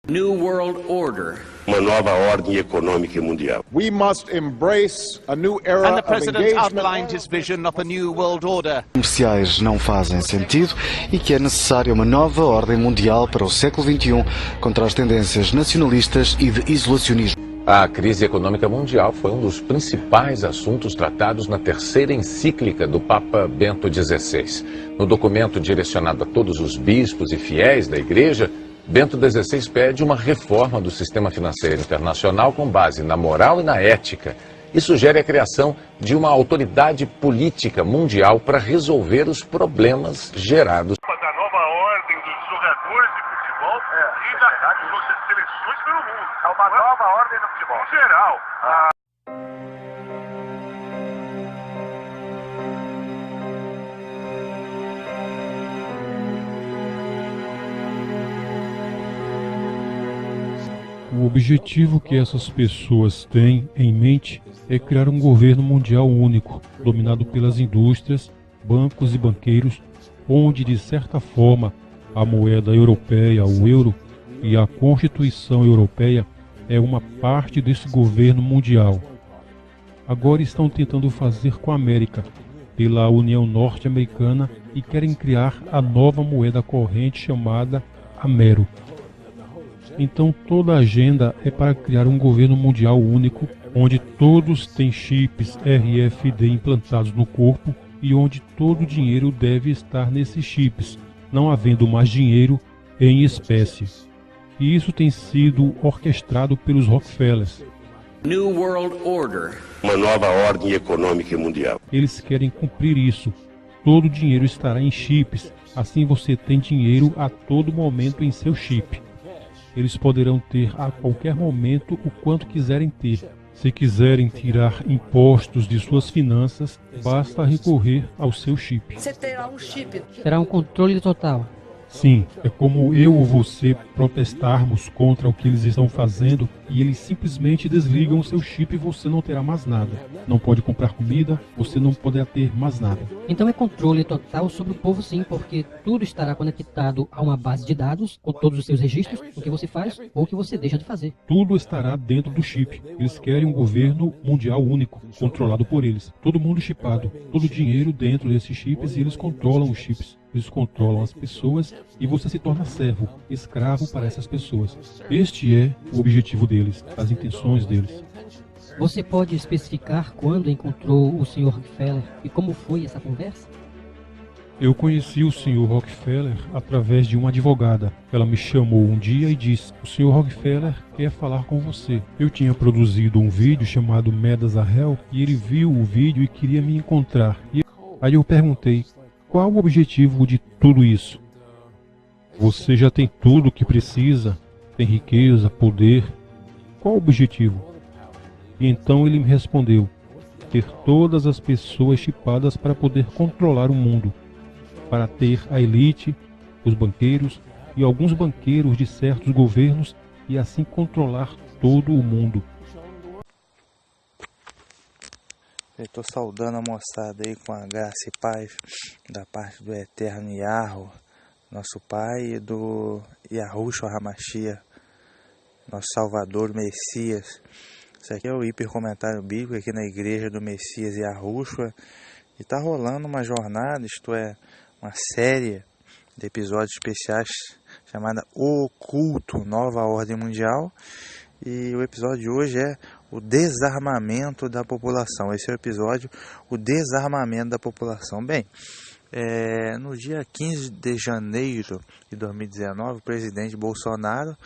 New World Order. Uma nova ordem econômica mundial. We must embrace a new era And the president of engagement. outlined his vision of a new world order. Comerciais não fazem sentido e que é necessária uma nova ordem mundial para o século XXI contra as tendências nacionalistas e de isolacionismo. A crise econômica mundial foi um dos principais assuntos tratados na terceira encíclica do Papa Bento XVI. No documento direcionado a todos os bispos e fiéis da Igreja, Bento XVI pede uma reforma do sistema financeiro internacional com base na moral e na ética e sugere a criação de uma autoridade política mundial para resolver os problemas gerados. Da nova ordem dos jogadores de futebol e das seleções pelo mundo. É uma nova ordem do futebol. Em geral. O objetivo que essas pessoas têm em mente é criar um governo mundial único, dominado pelas indústrias, bancos e banqueiros, onde, de certa forma, a moeda europeia, o euro, e a Constituição Europeia é uma parte desse governo mundial. Agora estão tentando fazer com a América, pela União Norte-Americana, e querem criar a nova moeda corrente chamada Amero. Então toda a agenda é para criar um governo mundial único, onde todos têm chips RFID implantados no corpo e onde todo o dinheiro deve estar nesses chips, não havendo mais dinheiro em espécie. E isso tem sido orquestrado pelos Rockefellers. New World Order. Uma nova ordem econômica mundial. Eles querem cumprir isso. Todo o dinheiro estará em chips, assim você tem dinheiro a todo momento em seu chip. Eles poderão ter a qualquer momento o quanto quiserem ter. Se quiserem tirar impostos de suas finanças, basta recorrer ao seu chip. Você terá um chip. Terá um controle total. Sim, é como eu ou você protestarmos contra o que eles estão fazendo e eles simplesmente desligam o seu chip e você não terá mais nada. Não pode comprar comida, você não poderá ter mais nada. Então é controle total sobre o povo, sim, porque tudo estará conectado a uma base de dados com todos os seus registros, o que você faz ou o que você deixa de fazer. Tudo estará dentro do chip. Eles querem um governo mundial único, controlado por eles. Todo mundo chipado, todo o dinheiro dentro desses chips e eles controlam os chips. Eles controlam as pessoas e você se torna servo, escravo para essas pessoas. Este é o objetivo deles, as intenções deles. Você pode especificar quando encontrou o Sr. Rockefeller e como foi essa conversa? Eu conheci o Sr. Rockefeller através de uma advogada. Ela me chamou um dia e disse: "O Sr. Rockefeller quer falar com você." Eu tinha produzido um vídeo chamado Medas a Hell e ele viu o vídeo e queria me encontrar. Aí eu perguntei: "Qual o objetivo de tudo isso? Você já tem tudo o que precisa, tem riqueza, poder. Qual o objetivo?" E então ele me respondeu: ter todas as pessoas chipadas para poder controlar o mundo, para ter a elite, os banqueiros e alguns banqueiros de certos governos e assim controlar todo o mundo. Eu estou saudando a moçada aí com a graça e paz da parte do Eterno Yahweh, nosso Pai, e do Yahushua HaMashiach, nosso Salvador, Messias. Isso aqui é o hipercomentário bíblico aqui na igreja do Messias Yahushua. E está rolando uma jornada, isto é, uma série de episódios especiais chamada O Culto, Nova Ordem Mundial. E o episódio de hoje é o desarmamento da população. Esse é o episódio, o desarmamento da população. Bem, no dia 15 de janeiro de 2019, o presidente Bolsonaro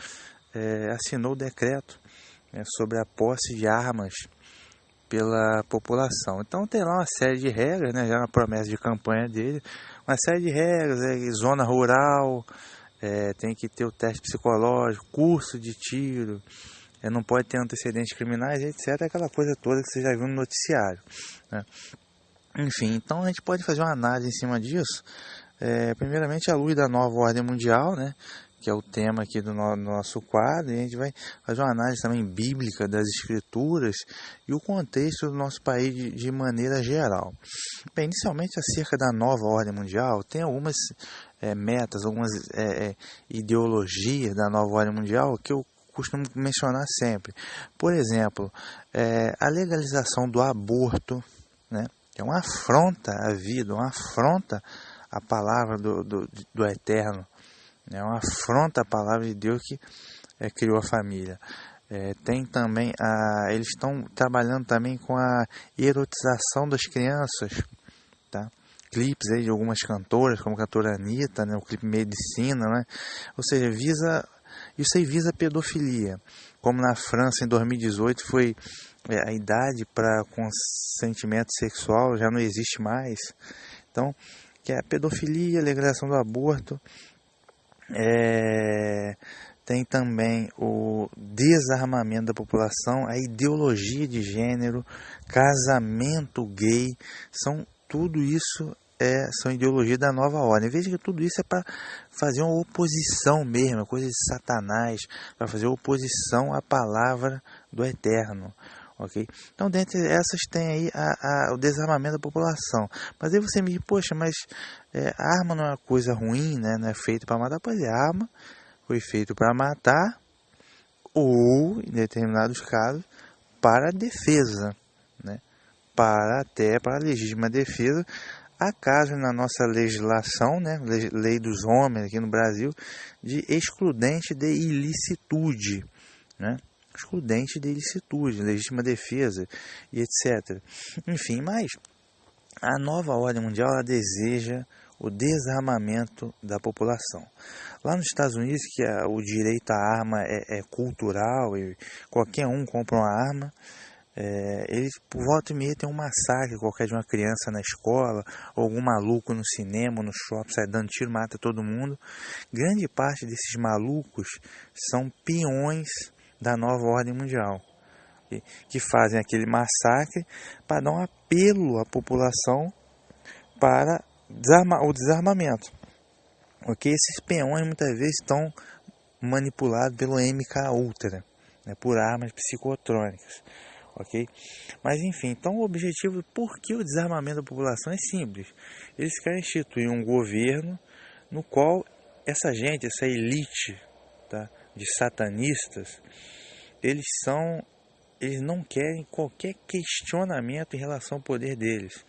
assinou o decreto sobre a posse de armas pela população. Então tem lá uma série de regras, já na promessa de campanha dele, uma série de regras, zona rural, tem que ter o teste psicológico, curso de tiro, não pode ter antecedentes criminais, etc. Aquela coisa toda que você já viu no noticiário, né? Enfim, então a gente pode fazer uma análise em cima disso, primeiramente à luz da nova ordem mundial, que é o tema aqui do nosso quadro, e a gente vai fazer uma análise também bíblica das escrituras e o contexto do nosso país de maneira geral. Bem, inicialmente acerca da nova ordem mundial, tem algumas metas, algumas ideologias da nova ordem mundial que eu costumo mencionar sempre. Por exemplo, a legalização do aborto, né? É uma afronta à vida, uma afronta à palavra do Eterno, é uma afronta à palavra de Deus que criou a família. Tem também eles estão trabalhando também com a erotização das crianças, tá? Clipes aí de algumas cantoras, como a cantora Anitta, né? O clipe Medicina, né? Ou seja, isso aí visa pedofilia. Como na França em 2018 foi a idade para consentimento sexual já não existe mais. Então, que é a pedofilia, a legalização do aborto. Tem também o desarmamento da população, a ideologia de gênero, casamento gay, tudo isso são ideologias da nova ordem. Veja que tudo isso é para fazer uma oposição mesmo, coisa de Satanás, para fazer oposição à palavra do Eterno. Okay? Então, dentre essas tem aí o desarmamento da população. Mas aí você me diz, poxa, mas a arma não é uma coisa ruim, né? Não é feita para matar. Pois é, a arma foi feita para matar ou, em determinados casos, para a defesa, né? Para a legítima defesa. Há casos na nossa legislação, né? Lei dos homens aqui no Brasil, de excludente de ilicitude, né? Excludente de ilicitude, legítima defesa e etc. Enfim, mas a nova ordem mundial ela deseja o desarmamento da população. Lá nos Estados Unidos, que o direito à arma é cultural e qualquer um compra uma arma, eles por volta e meia tem um massacre qualquer de uma criança na escola, ou algum maluco no cinema, no shopping, sai dando tiro, mata todo mundo. Grande parte desses malucos são peões da nova ordem mundial, que fazem aquele massacre para dar um apelo à população para o desarmamento. Okay? Esses peões muitas vezes estão manipulados pelo MK Ultra, né, por armas psicotrônicas. Okay? Mas enfim, então o objetivo, por que o desarmamento da população é simples. Eles querem instituir um governo no qual essa gente, essa elite, tá, de satanistas, eles não querem qualquer questionamento em relação ao poder deles.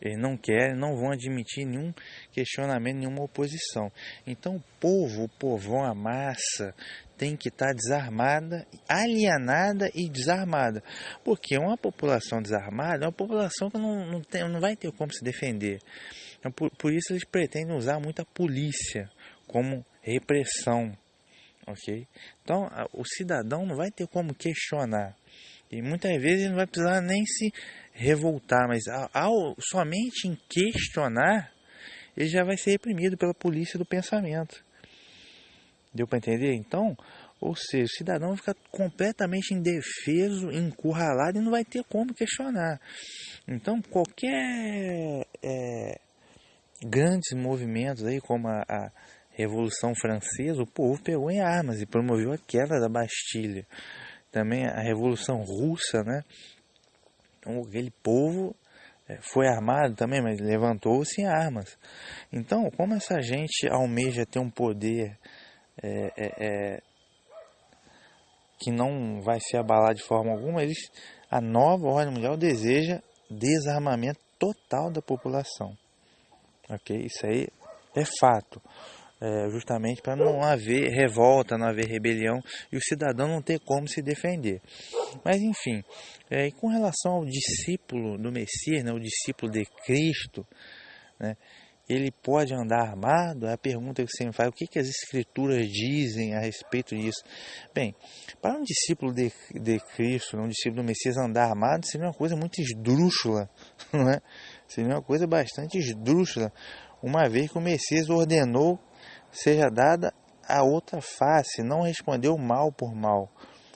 Eles não querem, não vão admitir nenhum questionamento, nenhuma oposição. Então o povão, a massa, tem que estar desarmada, alienada e desarmada. Porque uma população desarmada é uma população que não vai ter como se defender. Então, por isso eles pretendem usar muito a polícia como repressão. Okay? Então o cidadão não vai ter como questionar. E muitas vezes ele não vai precisar nem se revoltar, mas somente em questionar, ele já vai ser reprimido pela polícia do pensamento. Deu para entender? Então, ou seja, o cidadão fica completamente indefeso, encurralado e não vai ter como questionar. Então, qualquer grandes movimentos aí, como a Revolução Francesa, o povo pegou em armas e promoveu a queda da Bastilha. Também a Revolução Russa, né? Então, aquele povo foi armado também, mas levantou-se em armas. Então, como essa gente almeja ter um poder que não vai se abalar de forma alguma, a nova ordem mundial deseja desarmamento total da população. Ok? Isso aí é fato. Justamente para não haver revolta, não haver rebelião e o cidadão não ter como se defender. Mas enfim, e com relação ao discípulo do Messias, né, o discípulo de Cristo, né, ele pode andar armado? É a pergunta que você me faz, o que as escrituras dizem a respeito disso? Bem, para um discípulo de Cristo, um discípulo do Messias andar armado, seria uma coisa muito esdrúxula, não é? Seria uma coisa bastante esdrúxula, uma vez que o Messias ordenou seja dada a outra face, não respondeu mal por mal,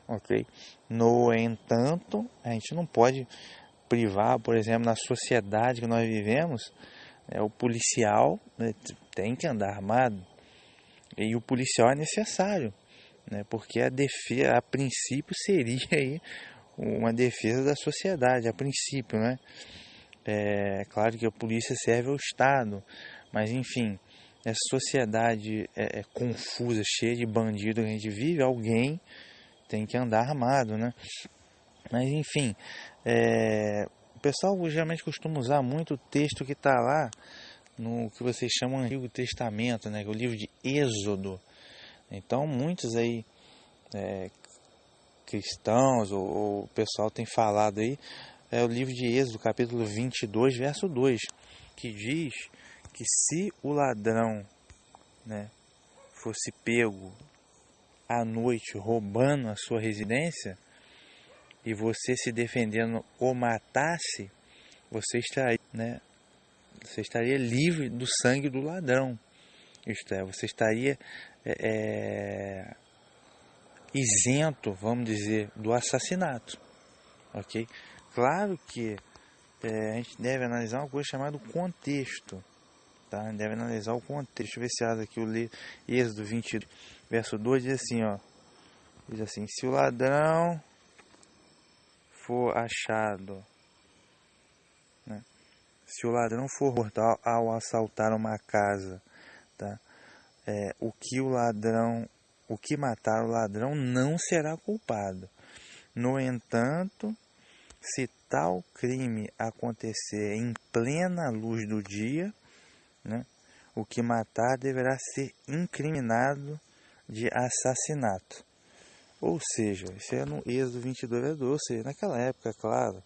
ok? No entanto, a gente não pode privar, por exemplo, na sociedade que nós vivemos, o policial, né, tem que andar armado, e o policial é necessário, né, porque a defesa, a princípio, seria aí uma defesa da sociedade, a princípio, né? É claro que a polícia serve ao Estado, mas enfim, essa sociedade confusa, cheia de bandido que a gente vive, alguém tem que andar armado, né? Mas enfim, o pessoal geralmente costuma usar muito o texto que está lá no que vocês chamam de Antigo Testamento, né? Que é o livro de Êxodo. Então muitos aí cristãos ou o pessoal tem falado aí, é o livro de Êxodo, capítulo 22, verso 2, que diz que se o ladrão, né, fosse pego à noite roubando a sua residência e você se defendendo o matasse, você estaria livre do sangue do ladrão. Isto é, você estaria isento, vamos dizer, do assassinato. Ok? Claro que a gente deve analisar uma coisa chamada contexto. Tá? A gente deve analisar o contexto. Deixa eu ver se aqui o Êxodo 20, verso 2 diz assim, ó. Diz assim: se o ladrão for achado, né? Se o ladrão for mortal ao assaltar uma casa, tá? O que matar o ladrão não será culpado. No entanto, se tal crime acontecer em plena luz do dia, né, o que matar deverá ser incriminado de assassinato. Ou seja, isso é no Êxodo 22, ou seja, naquela época, claro,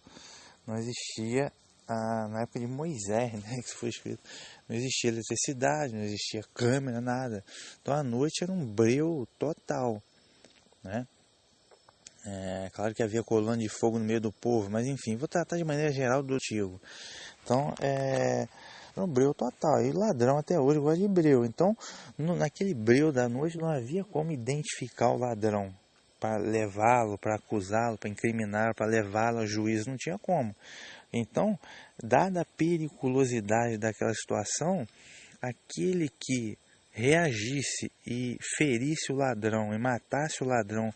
não existia, na época de Moisés, né, que isso foi escrito, não existia eletricidade, não existia câmera, nada. Então a noite era um breu total, né? Claro que havia coluna de fogo no meio do povo, mas enfim, vou tratar de maneira geral do antigo. Então, era um breu total. E ladrão até hoje gosta de breu. Então, naquele breu da noite não havia como identificar o ladrão para levá-lo, para acusá-lo, para incriminar, para levá-lo ao juízo. Não tinha como. Então, dada a periculosidade daquela situação, aquele que reagisse e ferisse o ladrão e matasse o ladrão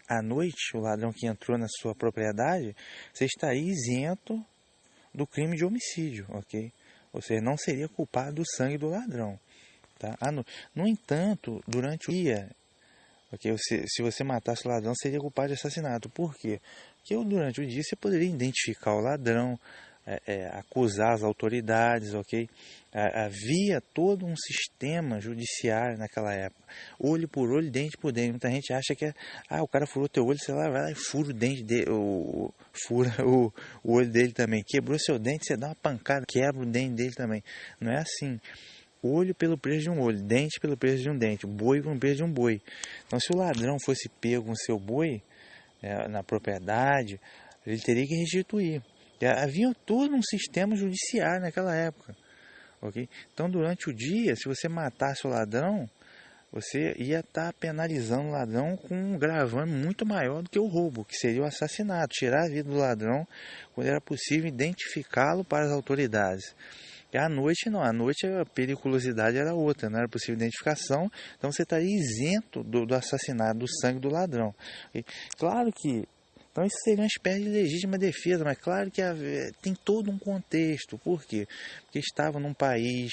à noite, o ladrão que entrou na sua propriedade, você estaria isento do crime de homicídio, ok? Ou seja, não seria culpado do sangue do ladrão, tá? No entanto, durante o dia, okay, se você matasse o ladrão, seria culpado de assassinato. Por quê? Porque durante o dia você poderia identificar o ladrão, acusar as autoridades, ok? Havia todo um sistema judiciário naquela época, olho por olho, dente por dente. Muita gente acha que o cara furou teu olho, você vai lá e fura o dente dele, fura o olho dele também. Quebrou seu dente, você dá uma pancada, quebra o dente dele também. Não é assim. Olho pelo preço de um olho, dente pelo preço de um dente, boi pelo preço de um boi. Então, se o ladrão fosse pego com seu boi na propriedade, ele teria que restituir. Havia todo um sistema judiciário naquela época, ok? Então, durante o dia, se você matasse o ladrão, você ia estar penalizando o ladrão com um gravame muito maior do que o roubo, que seria o assassinato, tirar a vida do ladrão quando era possível identificá-lo para as autoridades. E à noite não, à noite a periculosidade era outra, não era possível identificação, então você estaria isento do assassinato, do sangue do ladrão. E, claro que, então isso seria uma espécie de legítima defesa, mas claro que tem todo um contexto. Por quê? Porque estava num país,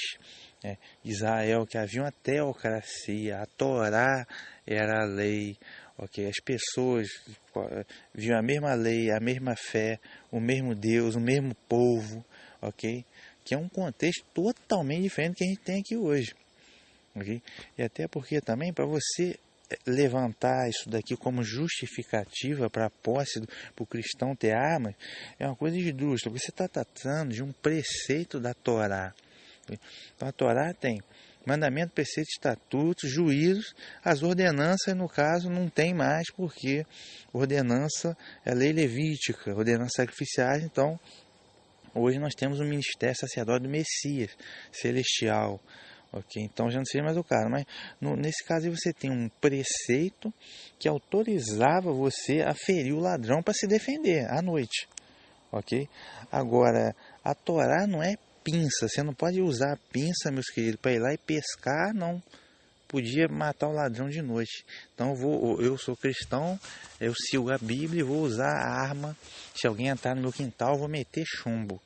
Israel, que havia uma teocracia, a Torá era a lei, ok? As pessoas viam a mesma lei, a mesma fé, o mesmo Deus, o mesmo povo, ok? Que é um contexto totalmente diferente do que a gente tem aqui hoje, ok? E até porque também, para você levantar isso daqui como justificativa para a posse, para o cristão ter armas, é uma coisa esdrúxula, porque você está tratando de um preceito da Torá. Então a Torá tem mandamento, preceito, estatutos, juízos, as ordenanças, no caso, não tem mais, porque ordenança é lei levítica, ordenanças sacrificiais. Então, hoje nós temos o ministério sacerdote do Messias celestial, ok? Então já não seria mais o caso, mas nesse caso aí você tem um preceito que autorizava você a ferir o ladrão para se defender à noite, ok? Agora, a Torá não é pinça, você não pode usar a pinça, meus queridos, para ir lá e pescar, não. Podia matar o ladrão de noite. Então eu sou cristão, eu sigo a Bíblia e vou usar a arma. Se alguém entrar no meu quintal, eu vou meter chumbo.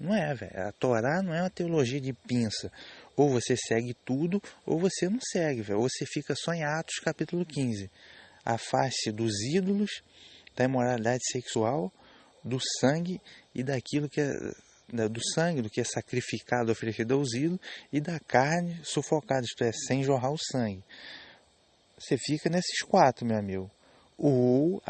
Não é, velho. A Torá não é uma teologia de pinça. Ou você segue tudo, ou você não segue, velho. Ou você fica só em Atos capítulo 15. Afaste dos ídolos, da imoralidade sexual, do sangue e daquilo que é do sangue, do que é sacrificado, oferecido aos ídolos, e da carne sufocada, isto é, sem jorrar o sangue. Você fica nesses 4, meu amigo. Ou,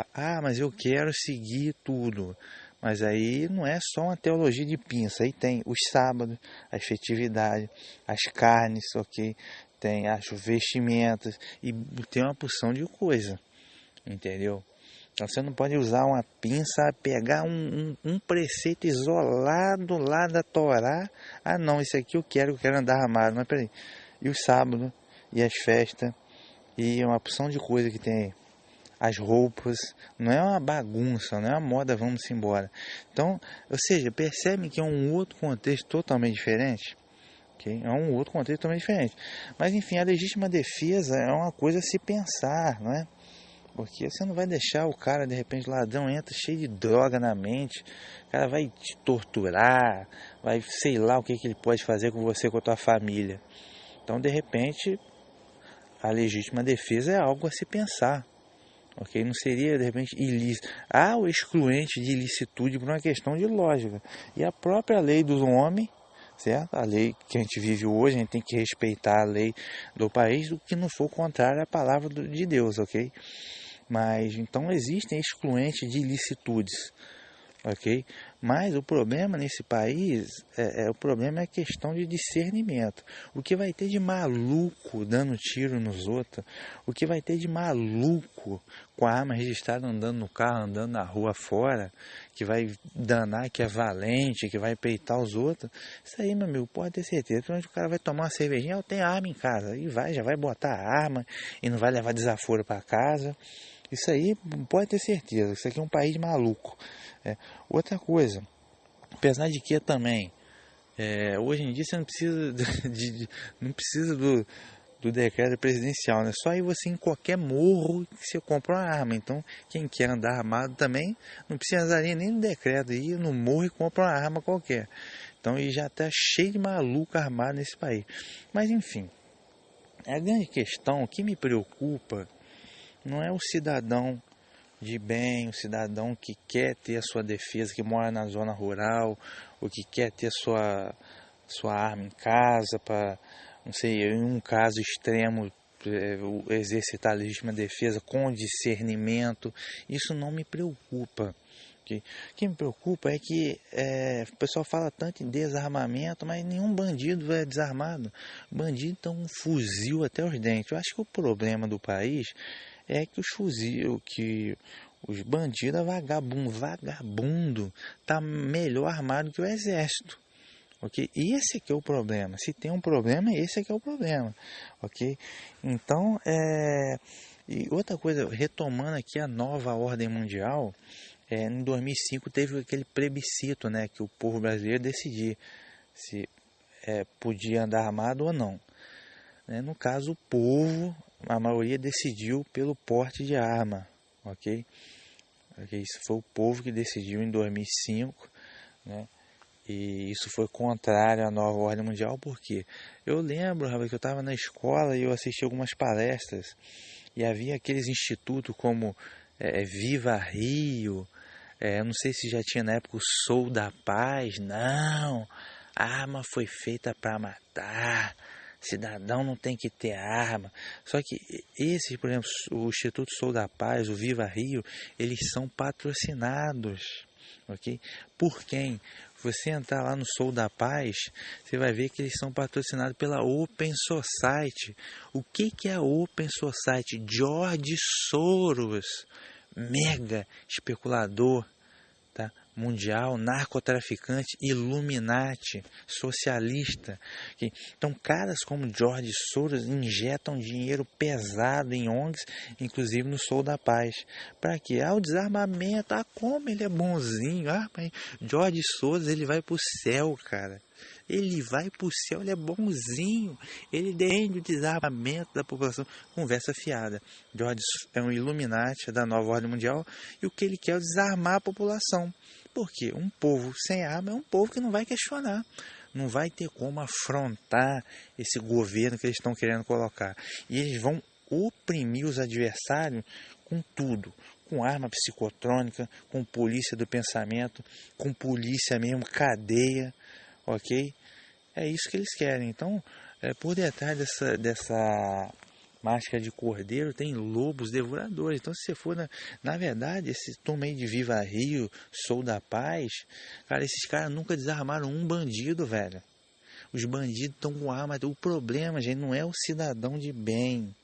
mas eu quero seguir tudo. Mas aí não é só uma teologia de pinça. Aí tem os sábados, as festividades, as carnes, ok? Tem as vestimentas e tem uma porção de coisa. Entendeu? Então você não pode usar uma pinça, pegar um preceito isolado lá da Torá. Não, isso aqui eu quero andar armado. Mas peraí. E os sábados, e as festas, e uma porção de coisa que tem aí. As roupas, não é uma bagunça, não é uma moda, vamos embora. Então, ou seja, percebe que é um outro contexto totalmente diferente? Okay? É um outro contexto totalmente diferente. Mas enfim, a legítima defesa é uma coisa a se pensar, não é? Porque você não vai deixar o cara, de repente, ladrão, entra cheio de droga na mente, o cara vai te torturar, vai sei lá o que ele pode fazer com você, com a tua família. Então, de repente, a legítima defesa é algo a se pensar. Ok? Não seria, de repente, ilícito. O excluente de ilicitude por uma questão de lógica. E a própria lei do homem, certo? A lei que a gente vive hoje, a gente tem que respeitar a lei do país, do que não for contrário à palavra de Deus, ok? Mas, então, existem excluentes de ilicitudes, ok? Mas o problema nesse país, o problema é a questão de discernimento. O que vai ter de maluco dando tiro nos outros, o que vai ter de maluco com a arma registrada andando no carro, andando na rua fora, que vai danar, que é valente, que vai peitar os outros, isso aí, meu amigo, pode ter certeza. Principalmente o cara vai tomar uma cervejinha, eu tenho arma em casa, e já vai botar a arma, e não vai levar desaforo para casa. Isso aí pode ter certeza, isso aqui é um país maluco. Outra coisa, apesar de que também, hoje em dia você não precisa, não precisa do decreto presidencial, né? Só aí você em qualquer morro que você compra uma arma. Então, quem quer andar armado também não precisaria nem do decreto, ir no morro e compra uma arma qualquer. Então, e já está cheio de maluco armado nesse país. Mas, enfim, a grande questão, o que me preocupa, não é o cidadão de bem, o cidadão que quer ter a sua defesa, que mora na zona rural, ou que quer ter sua arma em casa para, não sei, em um caso extremo, exercitar a legítima defesa com discernimento. Isso não me preocupa. O que me preocupa é que o pessoal fala tanto em desarmamento, mas nenhum bandido é desarmado. Bandido tem um fuzil até os dentes. Eu acho que o problema do país é que os bandidos, vagabundo, tá melhor armado que o exército, ok? E esse aqui é o problema. Se tem um problema, esse aqui é o problema, ok? Então, e outra coisa, retomando aqui a nova ordem mundial, em 2005 teve aquele plebiscito, né, que o povo brasileiro decidia se podia andar armado ou não. No caso, o povo, a maioria decidiu pelo porte de arma, ok? Isso foi o povo que decidiu em 2005, né? E isso foi contrário à nova ordem mundial, porque eu lembro, rapaz, que eu estava na escola e eu assisti algumas palestras e havia aqueles institutos como Viva Rio, não sei se já tinha na época o Sou da Paz. Não, a arma foi feita para matar. Cidadão não tem que ter arma. Só que esses, por exemplo, o Instituto Sou da Paz, o Viva Rio, eles são patrocinados, ok? Por quem? Você entrar lá no Sou da Paz, você vai ver que eles são patrocinados pela Open Society. O que é a Open Society? George Soros, mega especulador, tá? Mundial, narcotraficante, Illuminati, socialista. Então, caras como George Soros injetam dinheiro pesado em ONGs, inclusive no Sou da Paz. Para quê? O desarmamento. Como ele é bonzinho. Mas George Soros, ele vai pro céu, cara. Ele vai pro céu, ele é bonzinho. Ele defende o desarmamento da população. Conversa fiada. George é um Illuminati da nova ordem mundial e o que ele quer é desarmar a população. Por quê? Um povo sem arma é um povo que não vai questionar. não vai ter como afrontar esse governo que eles estão querendo colocar. E eles vão oprimir os adversários com tudo, com arma psicotrônica, com polícia do pensamento, com polícia mesmo, cadeia, ok? É isso que eles querem. Então, por detrás dessa máscara de cordeiro tem lobos devoradores. Então, se você for, na verdade, esse turma aí de Viva Rio, Sou da Paz, cara, esses caras nunca desarmaram um bandido, velho. Os bandidos estão com arma. O problema, gente, não é o cidadão de bem.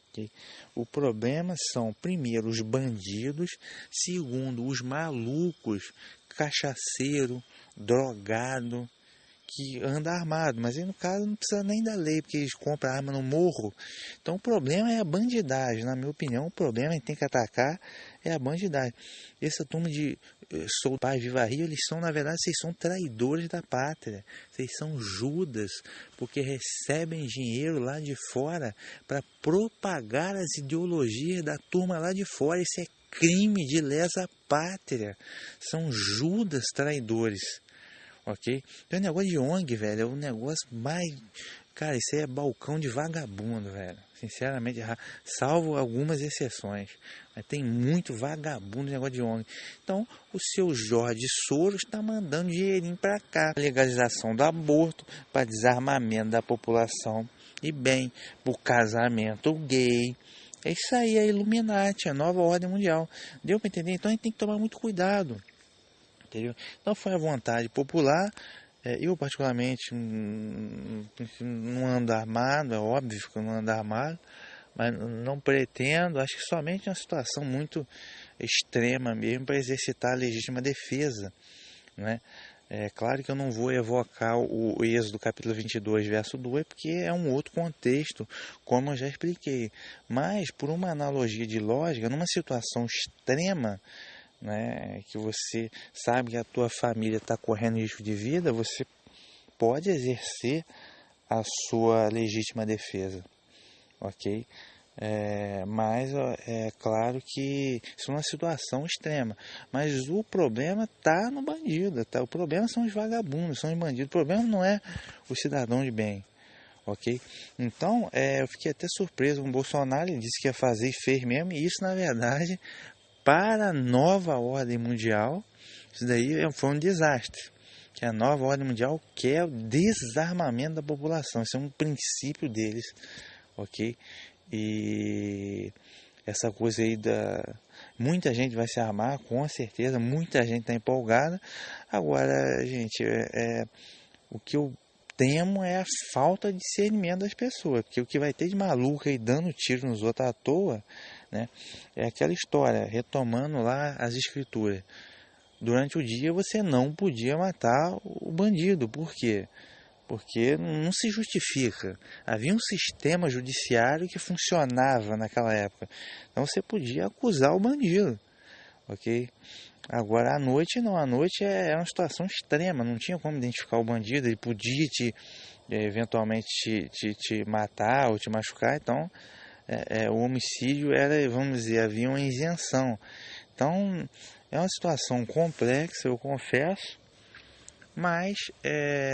Okay? O problema são, primeiro, os bandidos, segundo, os malucos, cachaceiro, drogado, que anda armado, mas aí no caso não precisa nem da lei, porque eles compram arma no morro. Então o problema é a bandidagem, na minha opinião, o problema que tem que atacar é a bandidagem. Essa turma de Sou Pai Viva Rio, eles são, na verdade, vocês são traidores da pátria, vocês são Judas, porque recebem dinheiro lá de fora para propagar as ideologias da turma lá de fora. Isso é crime de lesa pátria, são Judas traidores. Ok? Então o negócio de ONG, velho, é o negócio mais... Cara, isso aí é balcão de vagabundo, velho. Sinceramente, salvo algumas exceções. Mas tem muito vagabundo no negócio de ONG. Então, o seu Jorge Soros está mandando dinheirinho para cá. Legalização do aborto, para desarmamento da população. E bem, por casamento gay. É isso aí, é Illuminati, a nova ordem mundial. Deu para entender? Então a gente tem que tomar muito cuidado. Entendeu? Então foi a vontade popular. Eu particularmente não ando armado, é óbvio que eu não ando armado, mas não pretendo, acho que somente em uma situação muito extrema mesmo para exercitar a legítima defesa, né? É claro que eu não vou evocar o Êxodo capítulo 22, verso 2, porque é um outro contexto, como eu já expliquei, mas por uma analogia de lógica, numa situação extrema, né, que você sabe que a tua família está correndo risco de vida, você pode exercer a sua legítima defesa, ok? Mas é claro que isso é uma situação extrema, mas o problema está no bandido, tá? O problema são os vagabundos, são os bandidos, o problema não é o cidadão de bem, ok? Então, eu fiquei até surpreso com o Bolsonaro, ele disse que ia fazer e fez mesmo, e isso na verdade... Para a nova ordem mundial, isso daí foi um desastre. Que a nova ordem mundial quer o desarmamento da população. Isso é um princípio deles, ok? E essa coisa aí muita gente vai se armar, com certeza, muita gente está empolgada. Agora, gente, o que eu temo é a falta de discernimento das pessoas, porque o que vai ter de maluco aí dando tiro nos outros à toa, né? É aquela história, retomando lá as escrituras. Durante o dia você não podia matar o bandido. Por quê? Porque não se justifica. Havia um sistema judiciário que funcionava naquela época. Então você podia acusar o bandido, ok? Agora à noite não, à noite é uma situação extrema, não tinha como identificar o bandido, ele podia eventualmente te matar ou te machucar, então o homicídio era, vamos dizer, havia uma isenção. Então é uma situação complexa, eu confesso, mas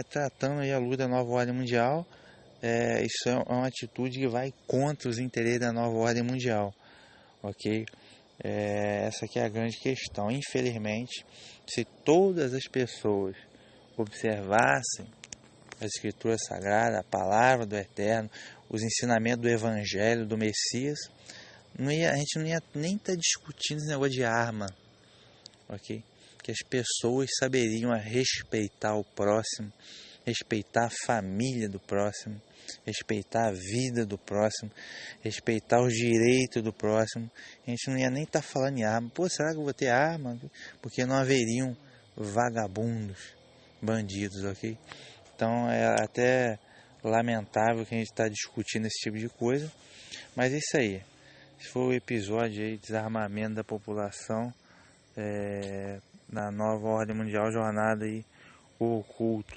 tratando aí a luta da nova ordem mundial, isso é uma atitude que vai contra os interesses da nova ordem mundial, ok? Essa aqui é a grande questão. Infelizmente, se todas as pessoas observassem a Escritura Sagrada, a Palavra do Eterno, os ensinamentos do Evangelho, do Messias, a gente não ia nem estar discutindo esse negócio de arma, ok? Que as pessoas saberiam respeitar o próximo, respeitar a família do próximo, respeitar a vida do próximo, respeitar os direitos do próximo. A gente não ia nem estar falando em arma. Pô, será que eu vou ter arma? Porque não haveriam vagabundos, bandidos, ok? Então é até lamentável que a gente está discutindo esse tipo de coisa. Mas é isso aí. Esse foi o episódio aí de desarmamento da população na nova ordem mundial, jornada aí oculta.